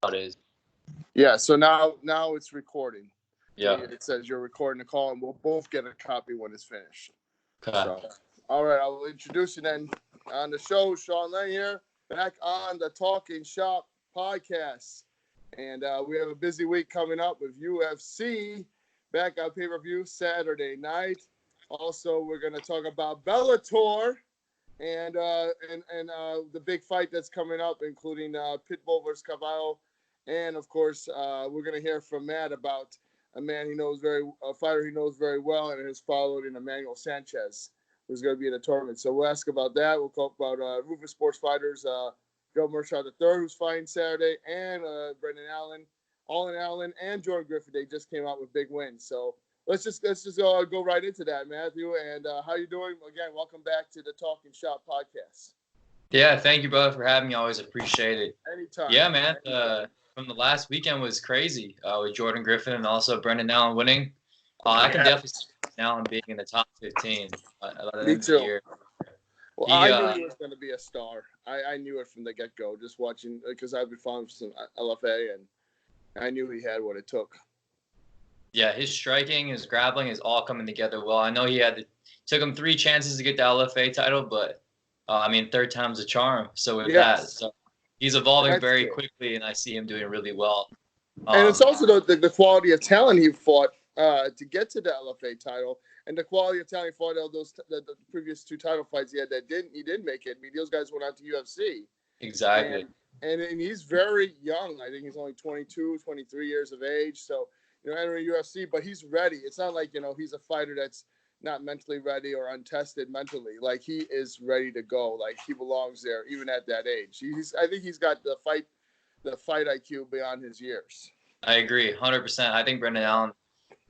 how it is. Yeah, so now it's recording. Yeah. It says you're recording the call, and we'll both get a copy when it's finished. Okay. So, all right, I'll introduce you then on the show. Sean Lennon here, back on the Talkin Shop podcast. And we have a busy week coming up with UFC back on pay-per-view Saturday night. Also, we're going to talk about Bellator and the big fight that's coming up, including Pitbull versus Cavallo. And, of course, we're going to hear from Matt about a fighter he knows very well and has followed in Emmanuel Sanchez, who's going to be in the tournament. So we'll ask about that. We'll talk about Roufusport fighters, Joe Mershot III, who's fighting Saturday, and Brendan Allen, and Jordan Griffin. They just came out with big wins. So let's just go right into that, Matthew. And how you doing? Again, welcome back to the Talkin Shop podcast. Yeah, thank you, brother, for having me. Always appreciate it. Anytime. Yeah, man. From the last weekend was crazy with Jordan Griffin and also Brendan Allen winning. I can definitely see Brendan Allen being in the top 15. Me too. Year. Well, I knew he was going to be a star. I knew it from the get-go, just watching, because I've been following some LFA, and I knew he had what it took. Yeah, his striking, his grappling is all coming together well. I know took him 3 chances to get the LFA title, but third time's a charm. So with that, so he's evolving very quickly, and I see him doing really well. And it's also the quality of talent he fought to get to the LFA title, and the quality of talent he fought the previous 2 title fights he had he didn't make it. I mean, those guys went out to UFC. Exactly. And he's very young. I think he's only 22, 23 years of age. So, entering UFC, but he's ready. It's not like, he's a fighter that's not mentally ready or untested mentally. Like, he is ready to go. Like, he belongs there even at that age. I think he's got the fight IQ beyond his years. I agree 100%. I think Brendan Allen,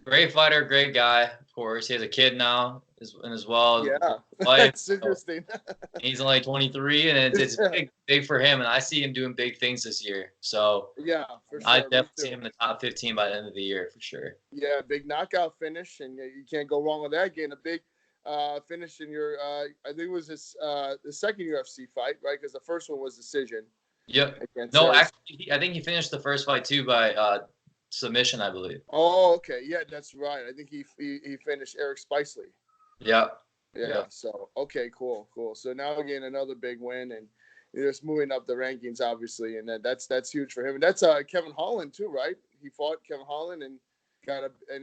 great fighter, great guy. Of course, he has a kid now as well. Yeah, that's interesting. He's only 23, and it's big for him. And I see him doing big things this year. So yeah, for sure. I definitely see him in the top 15 by the end of the year for sure. Yeah, big knockout finish, and you can't go wrong with that. Getting a big finish in your, I think it was the second UFC fight, right? Because the first one was decision. Yep. No, actually, I think he finished the first fight too by submission, I believe. Oh, okay. Yeah, that's right. I think he finished Eric Spicely. Yeah. Yeah. So, okay, cool. So now again, another big win, and you're just moving up the rankings, obviously, and that's huge for him. And that's Kevin Holland too, right? He fought Kevin Holland and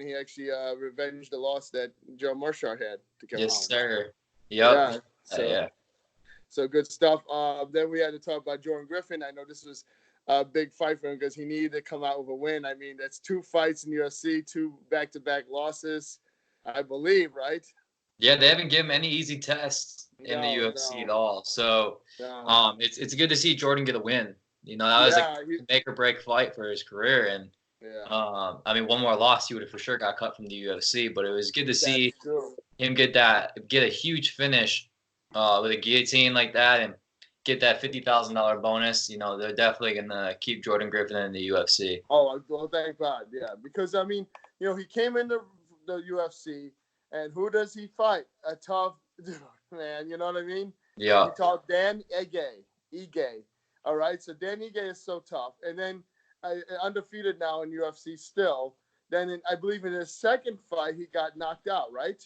he actually revenged the loss that Joe Mershot had to Kevin Holland. Yes, sir. Yep. Yeah. So good stuff. Then we had to talk about Jordan Griffin. I know this was a big fight for him because he needed to come out with a win. I mean, that's 2 fights in UFC, 2 back-to-back losses, I believe, right? Yeah, they haven't given him any easy tests in the UFC at all. So it's good to see Jordan get a win. That was a make or break fight for his career. And one more loss, he would have for sure got cut from the UFC. But it was good to see him get a huge finish with a guillotine like that and get that $50,000 bonus. They're definitely gonna keep Jordan Griffin in the UFC. Oh, well, thank God, yeah. Because he came into the UFC. And who does he fight? A tough dude, man. You know what I mean? Yeah. He called Dan Ige. All right? So Dan Ige is so tough. And then undefeated now in UFC still. Then I believe in his second fight, he got knocked out, right?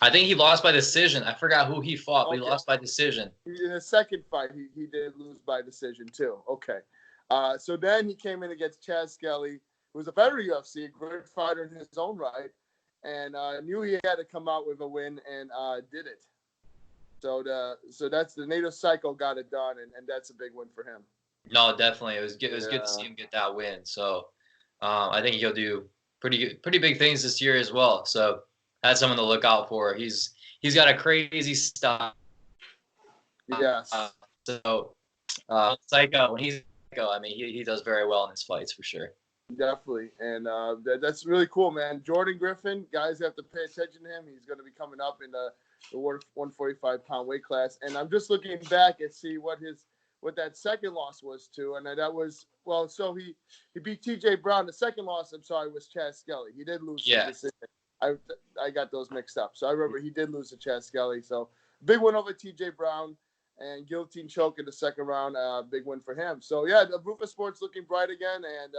I think he lost by decision. I forgot who he fought, but he lost by decision. In his second fight, he did lose by decision too. Okay. So then he came in against Chad Skelly, who was a veteran UFC, a great fighter in his own right. And knew he had to come out with a win, and did it. So that's the Native Psycho got it done, and that's a big win for him. No, definitely, it was good to see him get that win. So I think he'll do pretty big things this year as well. So that's someone to look out for. He's got a crazy style. Yes. Psycho, when he's Psycho, he does very well in his fights for sure. Definitely, and that's really cool, man. Jordan Griffin, guys have to pay attention to him. He's going to be coming up in the 145-pound weight class, and I'm just looking back and see what that second loss was to, and that was so he beat T.J. Brown. The second loss, was Chad Skelly. He did lose. Yeah. I got those mixed up, so I remember he did lose to Chad Skelly. So big win over T.J. Brown. and guillotine choke in the second round. Big win for him. So yeah, the Roufusport's looking bright again, and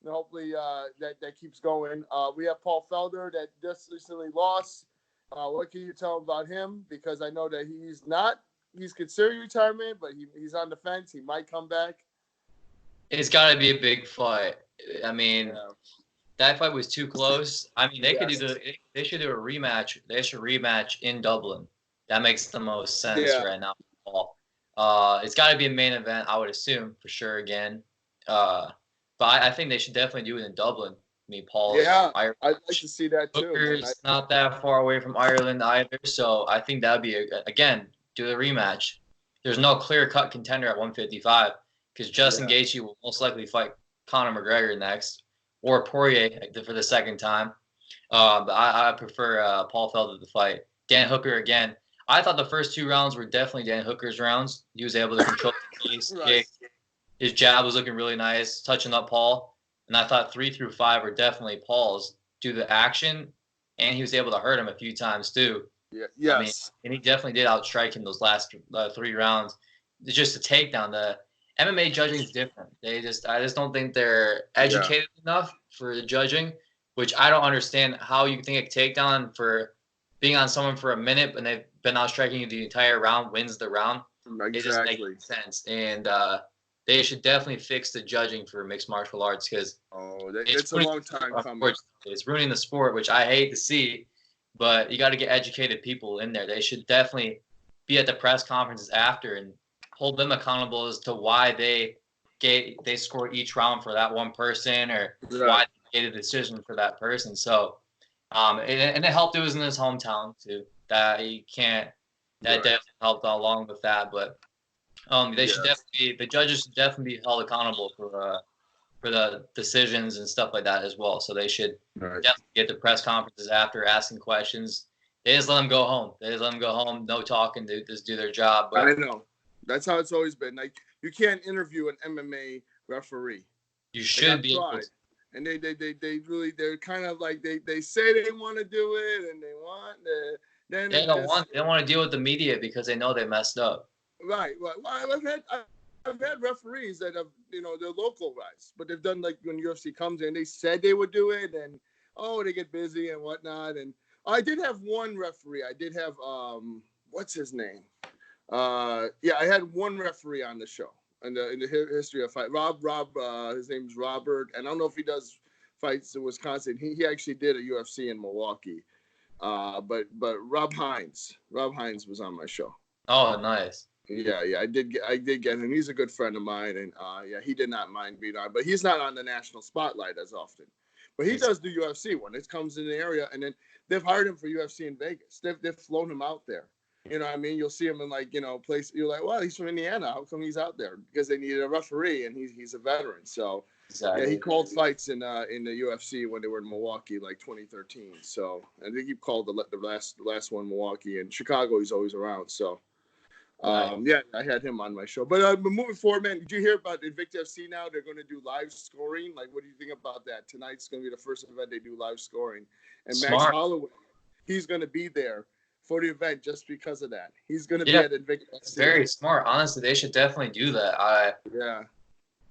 hopefully that keeps going. We have Paul Felder that just recently lost. What can you tell about him? Because I know that he's considering retirement, but he's on the fence. He might come back. It's got to be a big fight. I mean, that fight was too close. I mean, they should do a rematch. They should rematch in Dublin. That makes the most sense right now. It's got to be a main event, I would assume, for sure again. But I think they should definitely do it in Dublin. I mean, Paul. Yeah, I'd like to see that too. Booker's not that far away from Ireland either, so I think that would be again do the rematch. There's no clear-cut contender at 155 because Justin Gaethje will most likely fight Conor McGregor next, or Poirier for the second time. But I prefer Paul Felder to fight Dan Hooker again. I thought the first 2 rounds were definitely Dan Hooker's rounds. He was able to control the pace, kick. His jab was looking really nice, touching up Paul. And I thought 3 through 5 were definitely Paul's due to the action, and he was able to hurt him a few times too. Yeah, yes. I mean, and he definitely did outstrike him those last 3 rounds. It's just a takedown. The MMA judging is different. I just don't think they're educated enough for the judging, which I don't understand how you think a takedown for being on someone for a minute and they've been outstriking you the entire round wins the round. Exactly. It just makes sense. And they should definitely fix the judging for mixed martial arts because it's a long time coming. It's ruining the sport, which I hate to see, but you got to get educated people in there. They should definitely be at the press conferences after and hold them accountable as to why they scored each round for that one person or why they made a decision for that person. So, and it helped. It was in his hometown too. That definitely helped along with that, but. The judges should definitely be held accountable for the decisions and stuff like that as well. So they should definitely get the press conferences after asking questions. They just let them go home. No talking. They just do their job. But I know that's how it's always been. Like you can't interview an MMA referee. You should be. And they're kind of like they say they want to do it and they want then they don't want to deal with the media because they know they messed up. Right. Well, I've had referees that have, they're local guys, but they've done like when UFC comes in, they said they would do it, and they get busy and whatnot. And I did have one referee. I did have what's his name? I had one referee on the show in the history of fight. Rob. His name's Robert, and I don't know if he does fights in Wisconsin. He actually did a UFC in Milwaukee. But Rob Hines was on my show. Oh, nice. Yeah, I did get him. He's a good friend of mine, and he did not mind being on, but he's not on the national spotlight as often. But he does do UFC when it comes in the area, and then they've hired him for UFC in Vegas. They've flown him out there. You know what I mean? You'll see him in place. You're like, well, he's from Indiana. How come he's out there? Because they needed a referee, and he's a veteran. So he called fights in the UFC when they were in Milwaukee, like 2013. So I think he called the last one Milwaukee, and Chicago. He's always around. So. I had him on my show. But moving forward, man, did you hear about Invicta FC now? They're going to do live scoring. Like, what do you think about that? Tonight's going to be the first event they do live scoring. And Smart. Max Holloway, he's going to be there for the event just because of that. He's going to be at Invicta FC. Very smart. Honestly, they should definitely do that.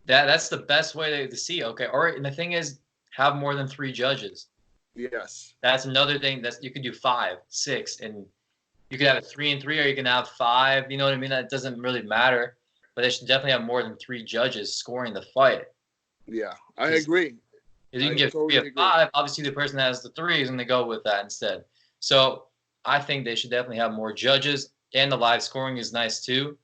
That's the best way to see. Okay. All right. And the thing is, have more than 3 judges. Yes. That's another thing. You could do 5, 6, and you could have a 3 and 3, or you can have 5. You know what I mean? That doesn't really matter. But they should definitely have more than 3 judges scoring the fight. Yeah, I agree. If you can get 3 of 5, obviously the person that has the 3 is going to go with that instead. So I think they should definitely have more judges, and the live scoring is nice too.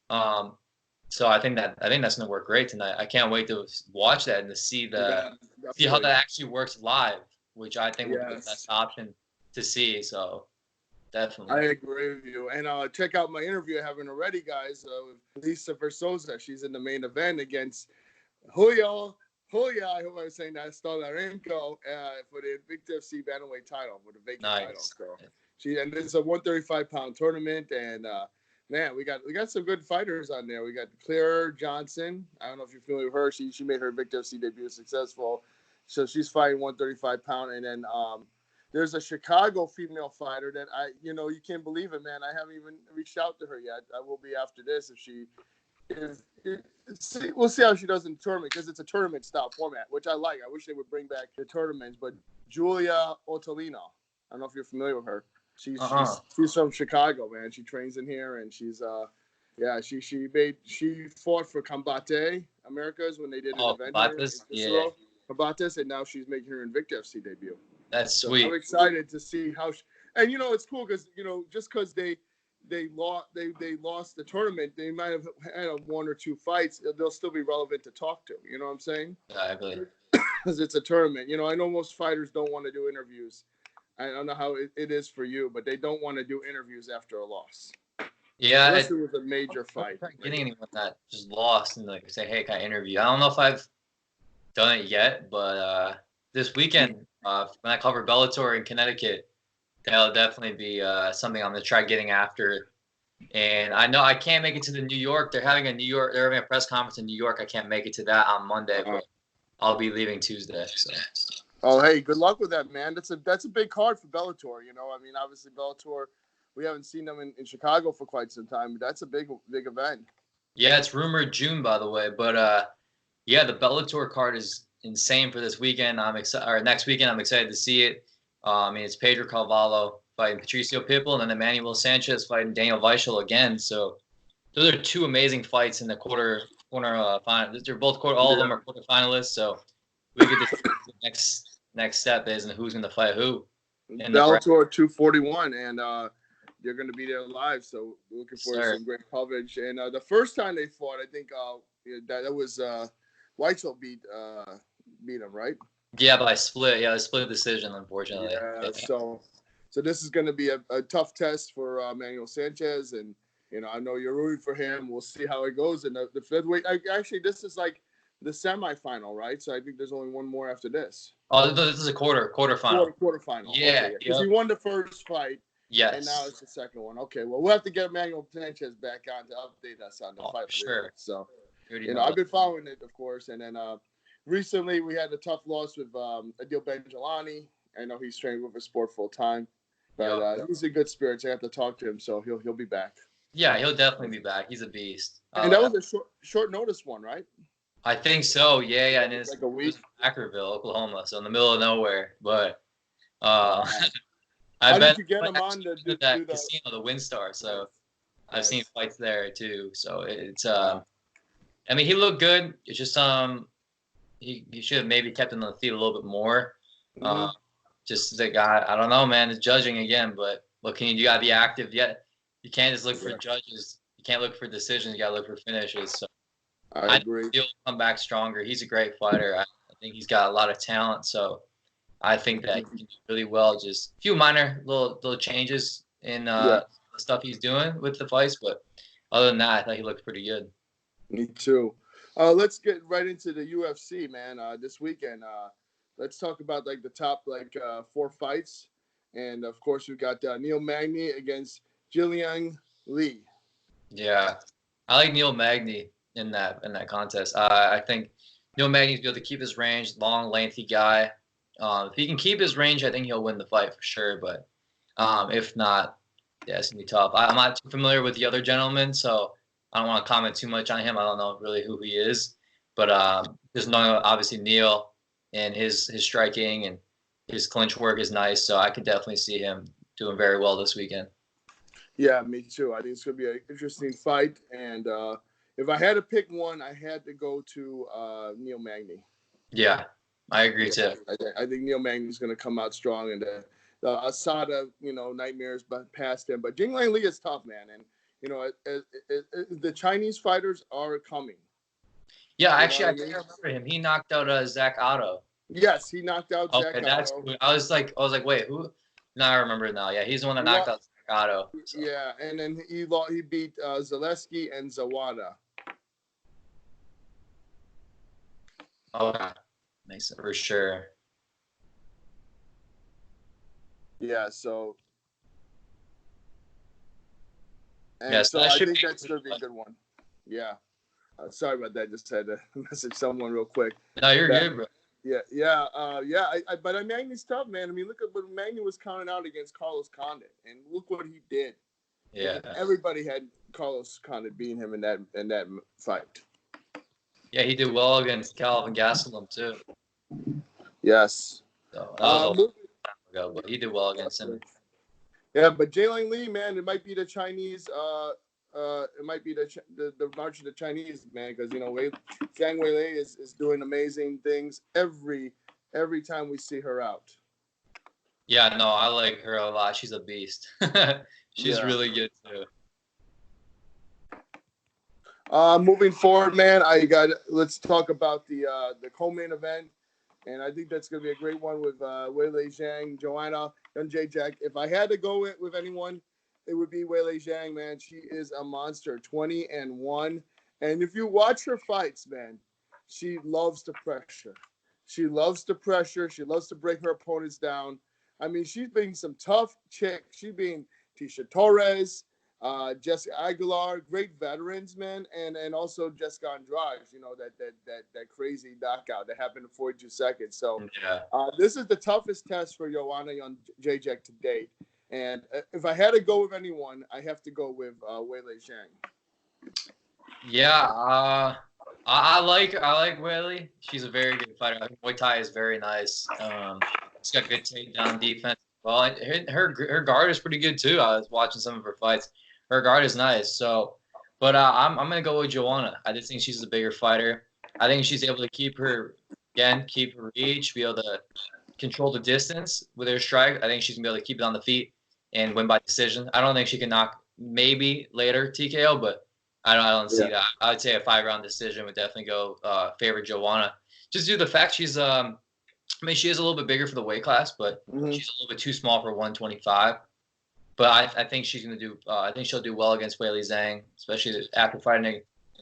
So I think that's going to work great tonight. I can't wait to watch that and to see how that actually works live, which I think would be the best option to see. So. Definitely. I agree with you. And check out my interview I haven't already, guys, with Lisa Versosa. She's in the main event against Julia, I hope I'm saying that, Stolarenko for the Invicta FC Bantamweight title, for the vacant title. So and this is a 135-pound tournament, and man, we got some good fighters on there. We got Claire Johnson. I don't know if you're familiar with her. She made her Invicta FC debut successful. So she's fighting 135-pound, and then there's a Chicago female fighter that you can't believe it, man. I haven't even reached out to her yet. I will be after this we'll see how she does in the tournament, because it's a tournament style format, which I like. I wish they would bring back the tournaments. But Julia Ottolino, I don't know if you're familiar with her. She's from Chicago, man. She trains in here, and she's she fought for Combate Americas when they did an event here in Combates, and now she's making her Invicta FC debut. That's sweet. So I'm excited to see how and it's cool because just because they lost the tournament, they might have had one or two fights. They'll still be relevant to talk to. You know what I'm saying? Exactly. Because it's a tournament. I know most fighters don't want to do interviews. I don't know how it is for you, but they don't want to do interviews after a loss. Yeah, unless it was a major fight. I'm not getting anyone that just lost and say, hey, can I interview? I don't know if I've done it yet, but this weekend when I cover Bellator in Connecticut, that'll definitely be something I'm gonna try getting after. And I know I can't make it to the New York. They're having a press conference in New York. I can't make it to that on Monday, but I'll be leaving Tuesday. So. Oh, hey, good luck with that, man. That's a big card for Bellator. I mean, obviously Bellator, we haven't seen them in Chicago for quite some time, but that's a big event. Yeah, it's rumored June, by the way. But yeah, the Bellator card is insane for this weekend. Next weekend. I'm excited to see it. I mean, it's Pedro Carvalho fighting Patricio Pitbull, and then Emmanuel Sanchez fighting Daneil Weichel again. So those are two amazing fights in the quarter final. They're both all of them are quarterfinalists. So we get to see what the next step is and who's going to fight who. Bellator 241, and you're going to be there live. So we're looking forward to some great coverage. And the first time they fought, I think that was Weichel beat him, right? Yeah, by split. Yeah, a split decision, unfortunately. Yeah. So this is going to be a tough test for Emmanuel Sanchez, and I know you're rooting for him. We'll see how it goes. And the featherweight. Actually, this is like the semifinal, right? So I think there's only one more after this. Oh, this is a quarterfinal. Quarterfinal. Yeah, because he won the first fight. Yes. And now it's the second one. Okay, well, we'll have to get Emmanuel Sanchez back on to update us on the fight. Sure. So, I've been following it, of course. And then recently we had a tough loss with Adil Benjelani. I know he's training with Roufusport full time, but he's in good spirits. I have to talk to him, so he'll be back. Yeah, he'll definitely be back. He's a beast. And that was a short notice one, right? I think so. Yeah. And it's like a week. Ackerville, Oklahoma, so in the middle of nowhere. But how did you get him on to do that casino, the WinStar? So I've seen fights there too. So it's I mean, he looked good. It's just he should have maybe kept him on the feet a little bit more. Mm-hmm. Just the guy, I don't know, man. It's judging again, but what can you do? You gotta be active. Yet you can't just look for judges. You can't look for decisions. You gotta look for finishes. So I agree. He'll come back stronger. He's a great fighter. I think he's got a lot of talent. So I think that he can do really well. Just a few minor little changes in the stuff he's doing with the fights, but other than that, I thought he looked pretty good. Me too. Let's get right into the UFC, man. This weekend, let's talk about the top 4 fights, and of course we got Neil Magny against Jillian Lee. Yeah, I like Neil Magny in that contest. I think Neil Magny's be able to keep his range, long, lengthy guy. If he can keep his range, I think he'll win the fight for sure. But if not, yeah, it's gonna be tough. I'm not too familiar with the other gentleman, so I don't want to comment too much on him. I don't know really who he is, but just knowing obviously Neil and his striking and his clinch work is nice. So I could definitely see him doing very well this weekend. Yeah, me too. I think it's gonna be an interesting fight, and if I had to pick one, I had to go to Neil Magny. Yeah, I agree too. I think Neil Magny is going to come out strong, and the Asada, nightmares past him. But Jillian Lee is tough, man, and the Chinese fighters are coming. Yeah, actually, I can't remember him. He knocked out Zach Otto. Yes, he knocked out Zach Otto. Okay, that's cool. I was like, wait, who? No, I remember it now. Yeah, he's the one that knocked out Zach Otto. So. Yeah, and then he beat Zaleski and Zawada. Okay. Nice, for sure. Yeah, so. And yes, so I think that's going to be a good one. Yeah. Sorry about that. Just had to message someone real quick. No, you're good, bro. But Magny's tough, man. I mean, look at what Magny was counting out against Carlos Condit, and look what he did. Yeah, and everybody had Carlos Condit beating him in that fight. Yeah, he did well against Calvin Gastelum too. Yes. So that was a long time ago, but he did well against him. Yeah, but Jalen Lee, man, it might be the Chinese. It might be the march of the Chinese, man, because Zhang Weili is doing amazing things every time we see her out. Yeah, no, I like her a lot. She's a beast. She's really good too. Moving forward, man, let's talk about the co-main event, and I think that's gonna be a great one with Weili Zhang, Joanna, and Jacek. If I had to go with anyone, it would be Weili Zhang, man. She is a monster, 20-1, and if you watch her fights, man, she loves to pressure. She loves to pressure. She loves to break her opponents down. I mean, she's being some tough chick. She's being Tisha Torres, Jessica Aguilar, great veterans, man, and also Jessica Andrade, that crazy knockout that happened in 42 seconds. So this is the toughest test for Joanna on Jacek to date. And if I had to go with anyone, I have to go with Weili Zhang. Yeah, I like Weili. She's a very good fighter. I think Muay Thai is very nice. She's got good takedown defense. Well, her guard is pretty good too. I was watching some of her fights. Her guard is nice. So, but I'm gonna go with Joanna. I just think she's the bigger fighter. I think she's able to keep her reach, be able to control the distance with her strike. I think she's gonna be able to keep it on the feet and win by decision. I don't think she can knock maybe later TKO, but I don't see that. I would say a 5-round decision would definitely go favor Joanna. Just due to the fact she's she is a little bit bigger for the weight class, but she's a little bit too small for 125. But I think she's gonna do. I think she'll do well against Weili Zhang, especially after fighting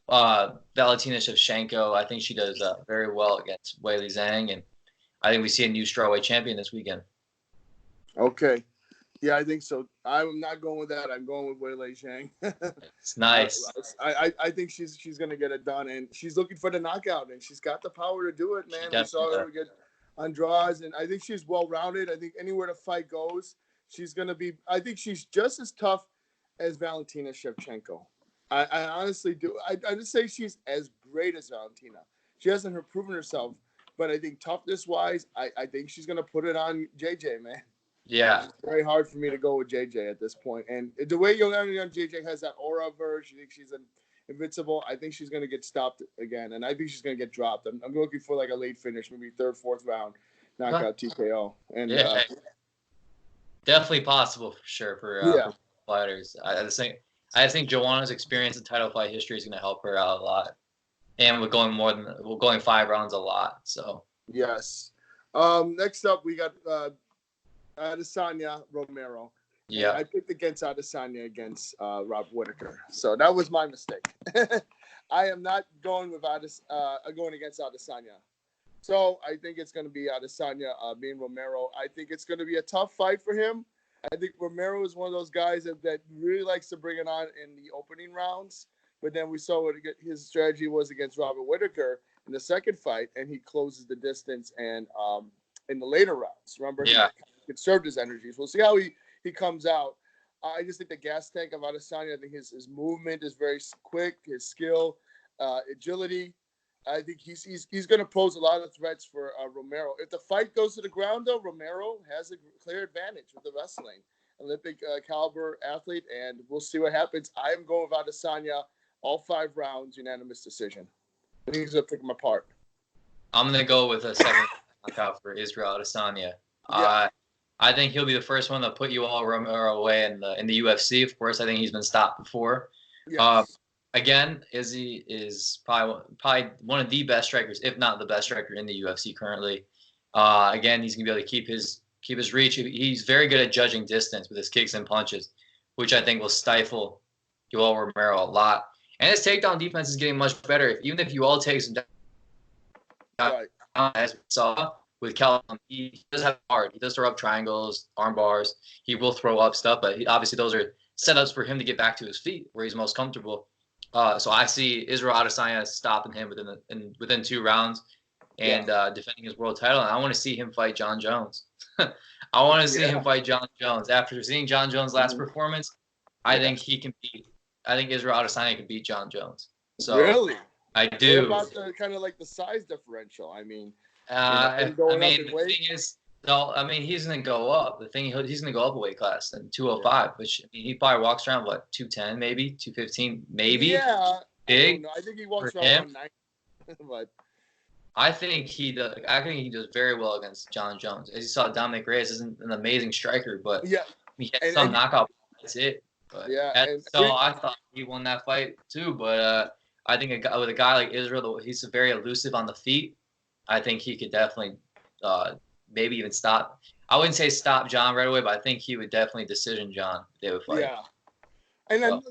Valentina Shevchenko. I think she does very well against Weili Zhang, and I think we see a new strawweight champion this weekend. Okay. Yeah, I think so. I'm not going with that. I'm going with Weili Zhang. It's nice. I think she's going to get it done, and she's looking for the knockout, and she's got the power to do it, man. We saw her get Andrade, and I think she's well-rounded. I think anywhere the fight goes, she's going to be – I think she's just as tough as Valentina Shevchenko. I honestly do. I just say she's as great as Valentina. She hasn't proven herself, but I think toughness-wise, I think she's going to put it on JJ, man. Yeah. It's very hard for me to go with JJ at this point. And the way JJ has that aura of her, she thinks she's invincible. I think she's going to get stopped again. And I think she's going to get dropped. I'm looking for like a late finish, maybe 3rd, 4th round knockout TKO. And definitely possible for sure for fighters. I just think Joanna's experience in title fight history is going to help her out a lot. And we're going 5 rounds a lot. So yes. Next up, we got Adesanya Romero. Yeah, I picked against Adesanya against Rob Whittaker, so that was my mistake. I am not going with going against Adesanya. So I think it's going to be Adesanya being Romero. I think it's going to be a tough fight for him. I think Romero is one of those guys that really likes to bring it on in the opening rounds, but then we saw what his strategy was against Robert Whittaker in the second fight, and he closes the distance and in the later rounds. Remember, he conserved his energies. We'll see how he comes out. I just think the gas tank of Adesanya, I think his movement is very quick, his skill, agility. I think he's going to pose a lot of threats for Romero. If the fight goes to the ground, though, Romero has a clear advantage with the wrestling. Olympic caliber athlete, and we'll see what happens. I am going with Adesanya, all 5 rounds, unanimous decision. I think he's going to pick him apart. I'm going to go with a 7th knockout for Israel Adesanya. I think he'll be the first one to put you all Romero away in the UFC. Of course, I think he's been stopped before. Yes. Again, Izzy is probably one of the best strikers, if not the best striker in the UFC currently. Again, he's gonna be able to keep his reach. He's very good at judging distance with his kicks and punches, which I think will stifle Yoel Romero a lot. And his takedown defense is getting much better. Even if you all take some down, as we saw with Callum, he does have hard. He does throw up triangles, arm bars. He will throw up stuff, but obviously those are setups for him to get back to his feet where he's most comfortable. So I see Israel Adesanya stopping him within 2 rounds. and defending his world title. And I want to see him fight John Jones. I want to see him fight John Jones. After seeing John Jones' last performance, I think he can beat. I think Israel Adesanya can beat John Jones. So really, I do. What about the kind of like the size differential? I mean, the thing is, though, I mean, he's gonna go up. He's gonna go up a weight class in 205, which I mean, he probably walks around 210, maybe 215, maybe. Yeah, big. I think he walks around 190. But I think he does. I think he does very well against John Jones. As you saw, Dominic Reyes isn't an amazing striker, but he had some knockout. That's it. But I thought he won that fight too. But I think with a guy like Israel, he's very elusive on the feet. I think he could definitely maybe even stop. I wouldn't say stop John right away, but I think he would definitely decision John if they would fight. Yeah. And then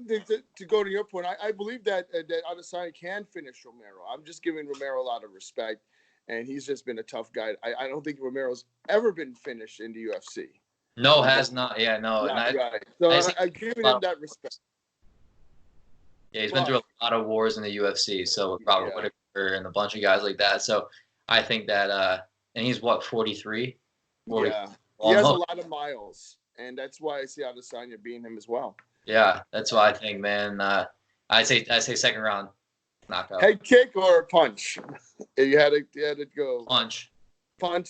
to go to your point, I believe that Adesanya can finish Romero. I'm just giving Romero a lot of respect, and he's just been a tough guy. I don't think Romero's ever been finished in the UFC. No, has not. Yeah, no. Right. So I'm giving him that respect. Yeah, he's been through a lot of wars in the UFC. So with Robert Whittaker and a bunch of guys like that. So I think that, and he's 43? 40, yeah. He has a lot of miles, and that's why I see Adesanya beating him as well. Yeah, that's what I think, man. I say second round knockout. Head kick or punch? You had to go punch.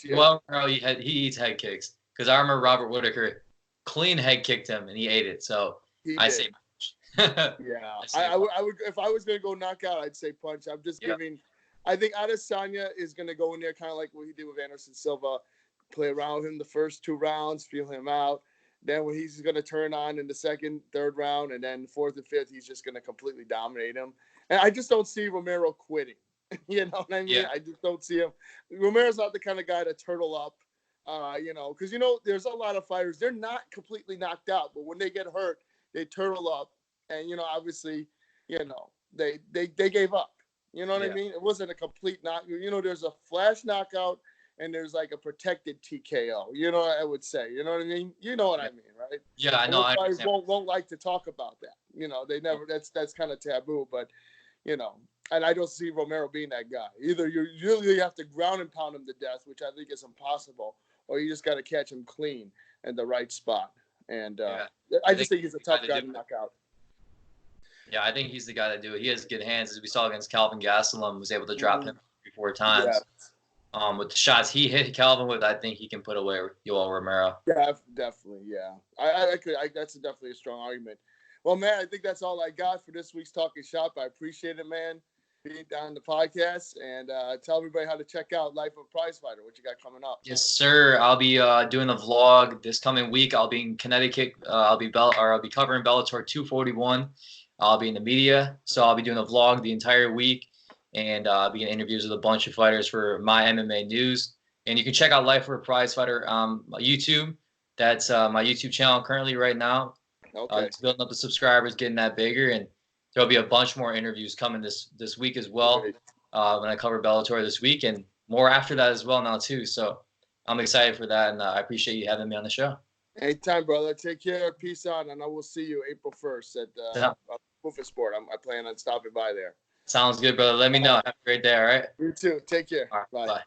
Yeah. Well, he eats head kicks because I remember Robert Whittaker clean head kicked him and he ate it. So I say punch. I would if I was gonna go knockout, I'd say punch. I'm just giving. I think Adesanya is gonna go in there kind of like what he did with Anderson Silva, play around with him the first 2 rounds, feel him out. Then when he's going to turn on in the second, third round, and then fourth and fifth, he's just going to completely dominate him. And I just don't see Romero quitting. You know what I mean? I just don't see him. Romero's not the kind of guy to turtle up, because, there's a lot of fighters. They're not completely knocked out, but when they get hurt, they turtle up. And, obviously, they gave up. You know what I mean? It wasn't a complete knock. There's a flash knockout. And there's like a protected TKO. I would say. You know what I mean? You know what I mean, right? Yeah, I know. Fighters won't like to talk about that. They never. That's kind of taboo. But, and I don't see Romero being that guy. Either you really have to ground and pound him to death, which I think is impossible, or you just got to catch him clean in the right spot. And I just think he's a tough guy to knock out. Yeah, I think he's the guy to do it. He has good hands, as we saw against Calvin Gastelum, was able to drop him 3-4 times. Yeah. With the shots he hit Calvin with, I think he can put away Yoel Romero. Yeah, definitely. Yeah, that's definitely a strong argument. Well, man, I think that's all I got for this week's Talkin Shop. I appreciate it, man, being on the podcast, and tell everybody how to check out Life of a Prize Fighter. What you got coming up? Yes, sir. I'll be doing a vlog this coming week. I'll be in Connecticut. I'll be covering Bellator 241. I'll be in the media, so I'll be doing a vlog the entire week. And I'll be in interviews with a bunch of fighters for my MMA news. And you can check out Life for a Prize Fighter YouTube. That's my YouTube channel currently right now. Okay. It's building up the subscribers, getting that bigger. And there'll be a bunch more interviews coming this week as well when I cover Bellator this week. And more after that as well now too. So I'm excited for that. And I appreciate you having me on the show. Anytime, brother. Take care. Peace out. And I will see you April 1st at Roufusport. I plan on stopping by there. Sounds good, brother. Let me know. Have a great day, all right? You too. Take care. All right, bye.